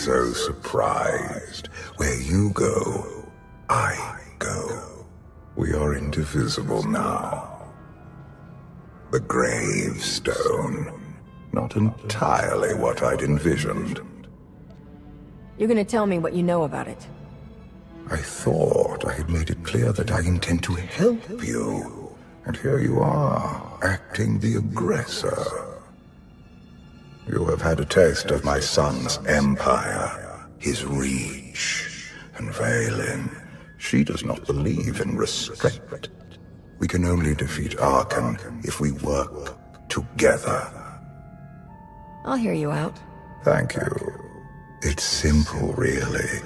so surprised. Where you go, I go. We are indivisible now. The gravestone. Not entirely what I'd envisioned. You're gonna tell me what you know about it. I thought I had made it clear that I intend to help you. And here you are, acting the aggressor. You have had a taste of my son's empire, his reach. And Valen, she does not believe in restraint. We can only defeat Arkan if we work together. I'll hear you out. Thank you. It's simple, really.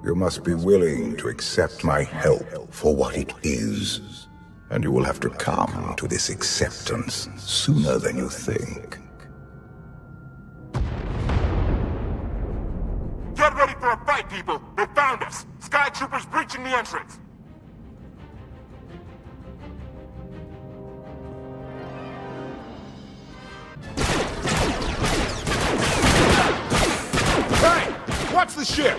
You must be willing to accept my help for what it is. And you will have to come to this acceptance sooner than you think. Get ready for a fight, people! They found us! Sky Troopers breaching the entrance! Hey! Watch the ship!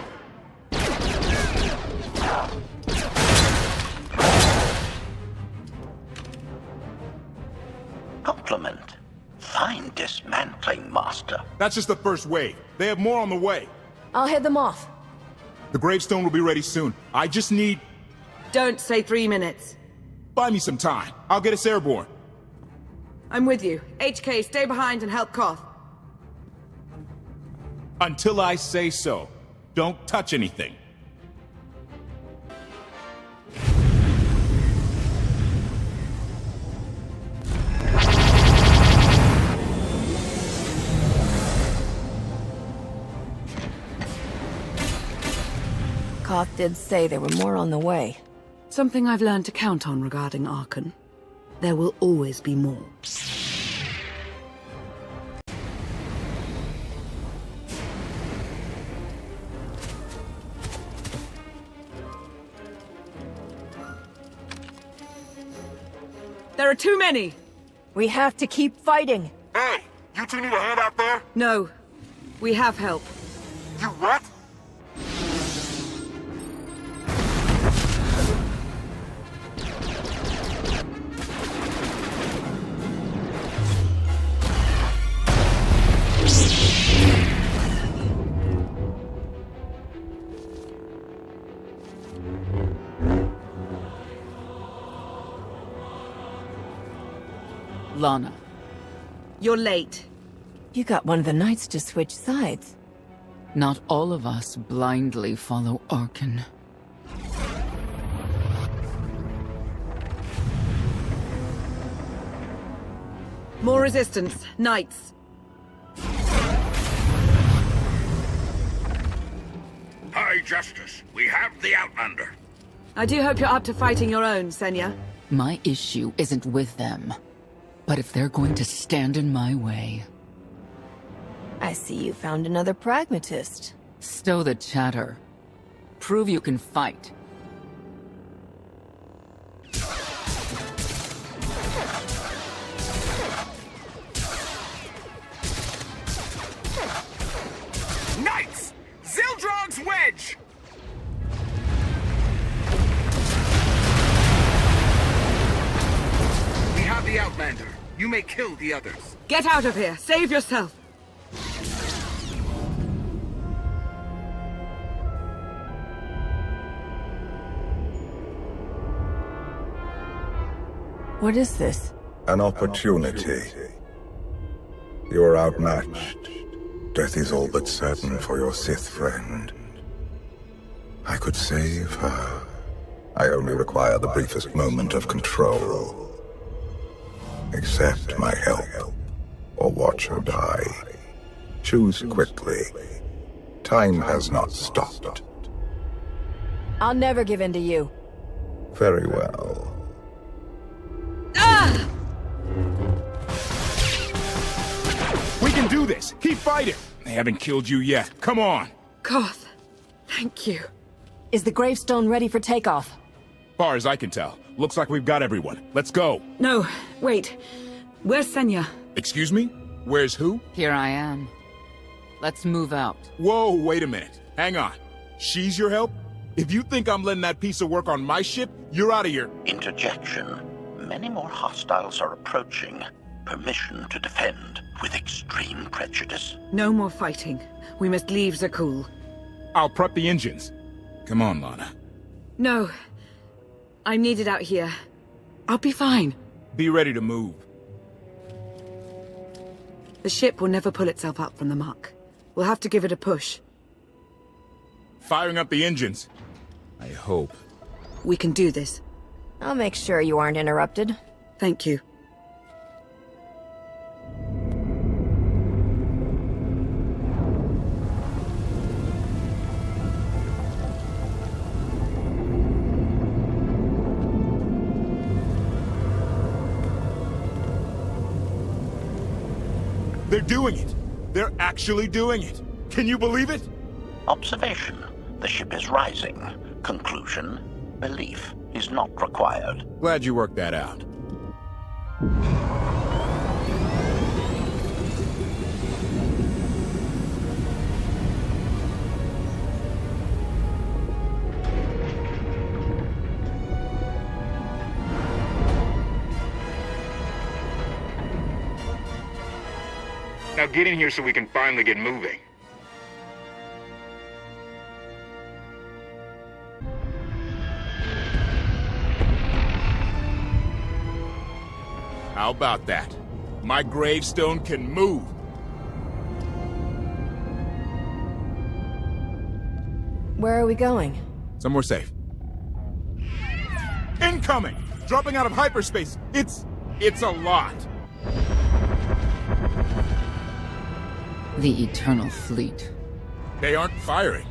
Compliment. Fine dismantling, Master. That's just the first wave. They have more on the way. I'll head them off. The gravestone will be ready soon. I just need... Don't say 3 minutes. Buy me some time. I'll get us airborne. I'm with you. HK, stay behind and help Koth. Until I say so. Don't touch anything. Koth did say there were more on the way. Something I've learned to count on regarding Arkan. There will always be more. There are too many! We have to keep fighting! Hey! You two need a hand out there? No. We have help. You what? Lana. You're late. You got one of the knights to switch sides. Not all of us blindly follow Arkan. More resistance. Knights. High Justice, we have the Outlander. I do hope you're up to fighting your own, Senya. My issue isn't with them. But if they're going to stand in my way... I see you found another pragmatist. Stow the chatter. Prove you can fight. Knights! Zildrog's wedge! We have the Outlander. You may kill the others. Get out of here! Save yourself! What is this? An opportunity. You are outmatched. Death is all but certain for your Sith friend. I could save her. I only require the briefest moment of control. Accept my help, or watch her die. Choose quickly. Time has not stopped. I'll never give in to you. Very well. We can do this! Keep fighting! They haven't killed you yet. Come on! Koth, thank you. Is the gravestone ready for takeoff? Far as I can tell, looks like we've got everyone. Let's go! No, wait. Where's Senya? Excuse me? Where's who? Here I am. Let's move out. Whoa, wait a minute. Hang on. She's your help? If you think I'm letting that piece of work on my ship, you're out of here. Interjection. Many more hostiles are approaching. Permission to defend with extreme prejudice. No more fighting. We must leave Zakul. I'll prep the engines. Come on, Lana. No. I'm needed out here. I'll be fine. Be ready to move. The ship will never pull itself up from the muck. We'll have to give it a push. Firing up the engines. I hope. We can do this. I'll make sure you aren't interrupted. Thank you. They're doing it. They're actually doing it. Can you believe it? Observation. The ship is rising. Conclusion. Belief is not required. Glad you worked that out. Now get in here so we can finally get moving. How about that? My gravestone can move. Where are we going? Somewhere safe. Incoming! Dropping out of hyperspace. It's a lot. The Eternal Fleet. They aren't firing.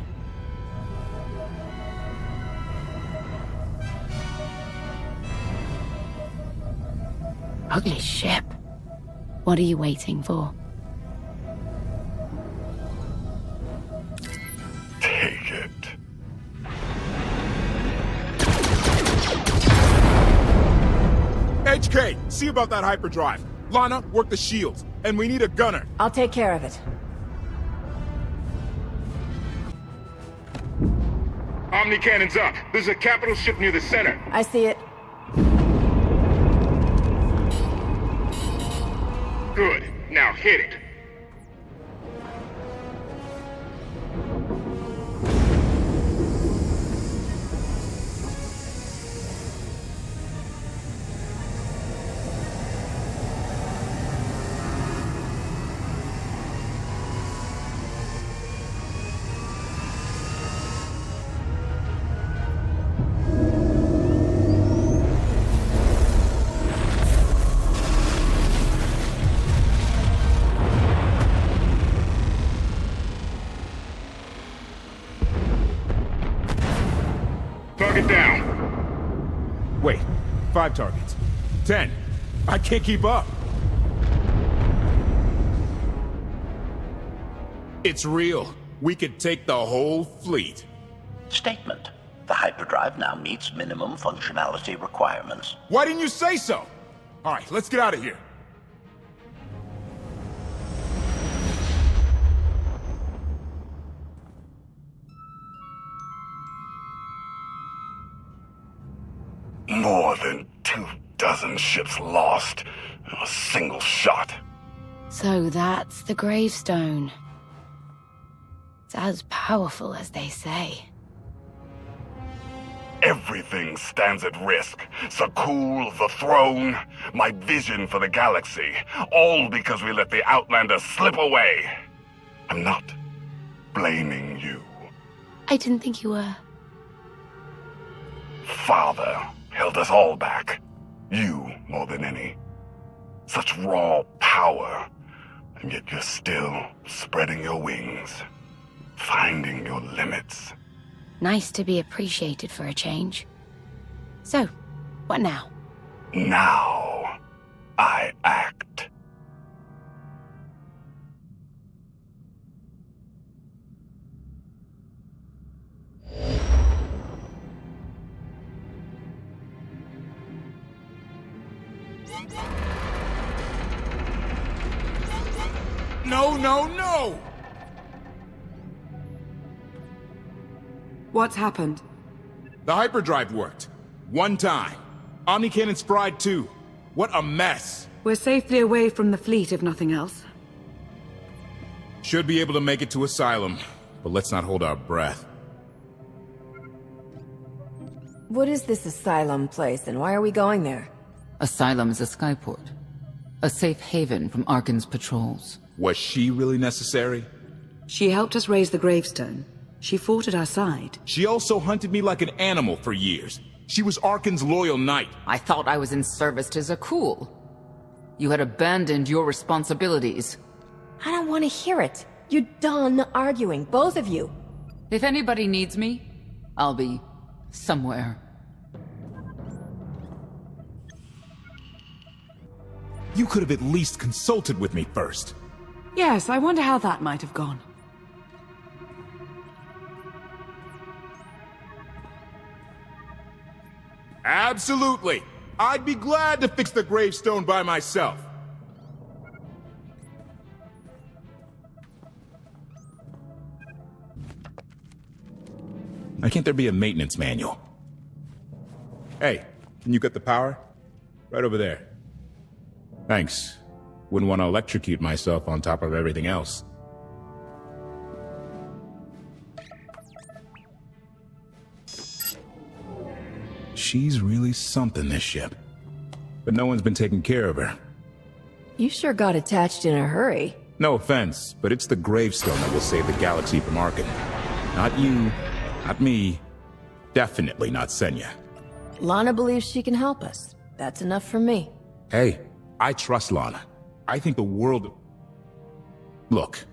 Ugly ship. What are you waiting for? Take it. HK, see about that hyperdrive. Lana, work the shields. And we need a gunner. I'll take care of it. Omni cannons up. There's a capital ship near the center. I see it. Good. Now hit it. Target down. Wait, 5 targets. 10. I can't keep up. It's real. We could take the whole fleet. Statement. The hyperdrive now meets minimum functionality requirements. Why didn't you say so? All right, let's get out of here. More than 24 ships lost in a single shot. So that's the gravestone. It's as powerful as they say. Everything stands at risk. Zakul, the throne, my vision for the galaxy. All because we let the Outlanders slip away. I'm not blaming you. I didn't think you were. Father held us all back. You more than any. Such raw power, and yet you're still spreading your wings, finding your limits. Nice to be appreciated for a change. So, what now? Now, I act. No, no, no! What's happened? The hyperdrive worked. One time. Omnicannon's fried too. What a mess. We're safely away from the fleet, if nothing else. Should be able to make it to Asylum, but let's not hold our breath. What is this Asylum place, and why are we going there? Asylum is a skyport. A safe haven from Arkan's patrols. Was she really necessary? She helped us raise the gravestone. She fought at our side. She also hunted me like an animal for years. She was Arkan's loyal knight. I thought I was in service to Zakul. You had abandoned your responsibilities. I don't want to hear it. You're done arguing, both of you. If anybody needs me, I'll be somewhere. You could have at least consulted with me first. Yes, I wonder how that might have gone. Absolutely. I'd be glad to fix the gravestone by myself. Why can't there be a maintenance manual? Hey, can you get the power? Right over there. Thanks. Wouldn't want to electrocute myself on top of everything else. She's really something, this ship. But no one's been taking care of her. You sure got attached in a hurry. No offense, but it's the gravestone that will save the galaxy from Arkan. Not you, not me, definitely not Senya. Lana believes she can help us. That's enough for me. Hey, I trust Lana. I think the world... Look,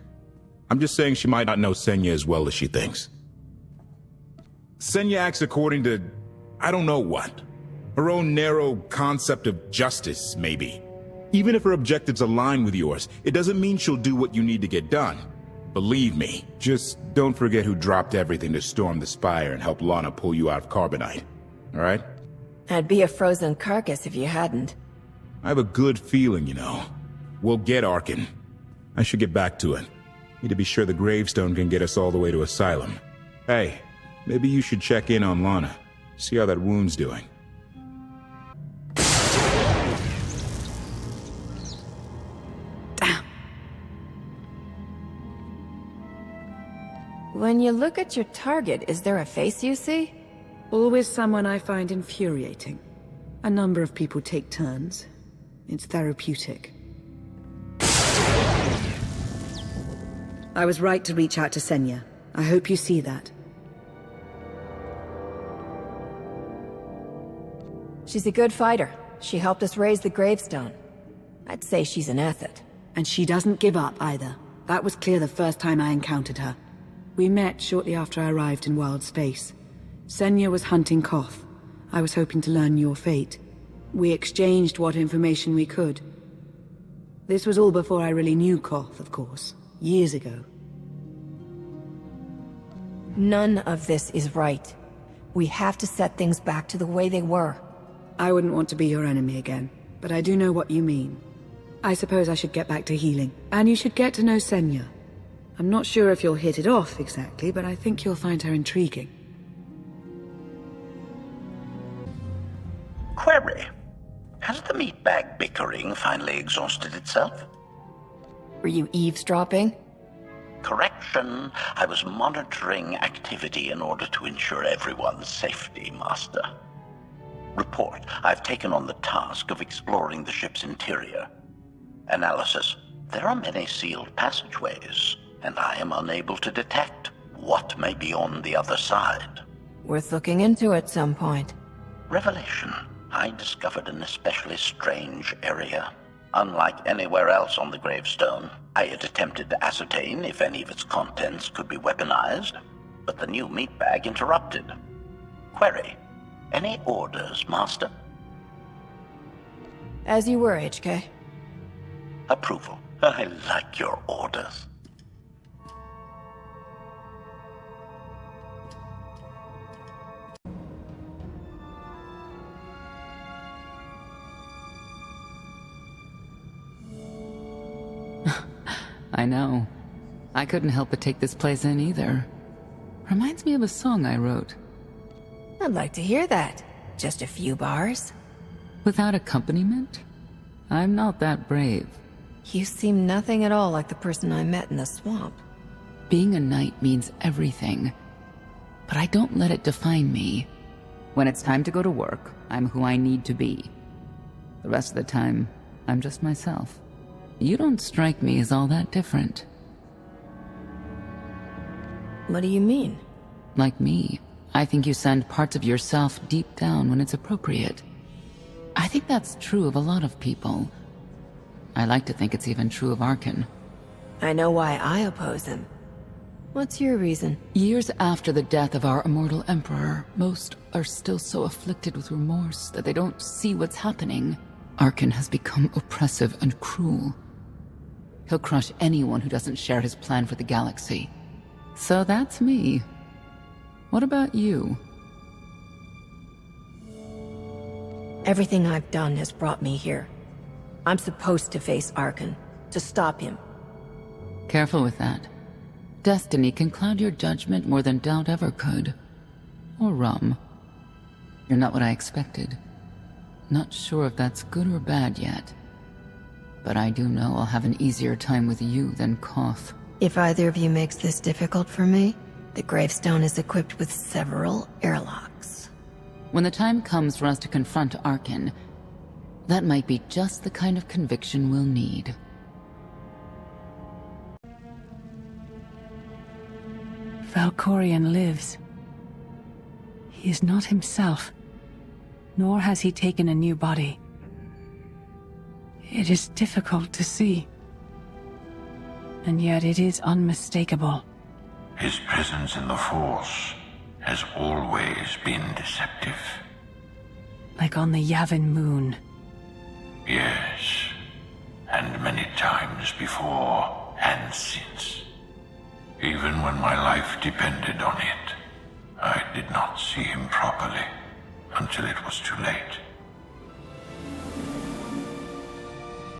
I'm just saying she might not know Senya as well as she thinks. Senya acts according to... I don't know what. Her own narrow concept of justice, maybe. Even if her objectives align with yours, it doesn't mean she'll do what you need to get done. Believe me, just don't forget who dropped everything to storm the spire and help Lana pull you out of Carbonite. Alright? I'd be a frozen carcass if you hadn't. I have a good feeling, you know. We'll get Arkan. I should get back to it. Need to be sure the gravestone can get us all the way to Asylum. Hey, maybe you should check in on Lana. See how that wound's doing. Damn. When you look at your target, is there a face you see? Always someone I find infuriating. A number of people take turns. It's therapeutic. I was right to reach out to Senya. I hope you see that. She's a good fighter. She helped us raise the gravestone. I'd say she's an asset. And she doesn't give up either. That was clear the first time I encountered her. We met shortly after I arrived in Wild Space. Senya was hunting Koth. I was hoping to learn your fate. We exchanged what information we could. This was all before I really knew Koth, of course. Years ago. None of this is right. We have to set things back to the way they were. I wouldn't want to be your enemy again, but I do know what you mean. I suppose I should get back to healing, and you should get to know Senya. I'm not sure if you'll hit it off exactly, but I think you'll find her intriguing. Query. Has the meatbag bickering finally exhausted itself? Were you eavesdropping? Correction. I was monitoring activity in order to ensure everyone's safety, Master. Report. I've taken on the task of exploring the ship's interior. Analysis. There are many sealed passageways, and I am unable to detect what may be on the other side. Worth looking into at some point. Revelation. I discovered an especially strange area. Unlike anywhere else on the gravestone, I had attempted to ascertain if any of its contents could be weaponized, but the new meatbag interrupted. Query. Any orders, Master? As you were, HK. Approval. I like your orders. I know. I couldn't help but take this place in either. Reminds me of a song I wrote. I'd like to hear that. Just a few bars. Without accompaniment? I'm not that brave. You seem nothing at all like the person I met in the swamp. Being a knight means everything, but I don't let it define me. When it's time to go to work, I'm who I need to be. The rest of the time, I'm just myself. You don't strike me as all that different. What do you mean? Like me, I think you send parts of yourself deep down when it's appropriate. I think that's true of a lot of people. I like to think it's even true of Arkan. I know why I oppose him. What's your reason? Years after the death of our immortal emperor, most are still so afflicted with remorse that they don't see what's happening. Arkan has become oppressive and cruel. He'll crush anyone who doesn't share his plan for the galaxy. So that's me. What about you? Everything I've done has brought me here. I'm supposed to face Arkan, to stop him. Careful with that. Destiny can cloud your judgment more than doubt ever could. Or rum. You're not what I expected. Not sure if that's good or bad yet. But I do know I'll have an easier time with you than Koth. If either of you makes this difficult for me, the gravestone is equipped with several airlocks. When the time comes for us to confront Arkan, that might be just the kind of conviction we'll need. Valkorion lives. He is not himself, nor has he taken a new body. It is difficult to see, and yet it is unmistakable. His presence in the Force has always been deceptive. Like on the Yavin moon. Yes, and many times before and since. Even when my life depended on it, I did not see him properly until it was too late.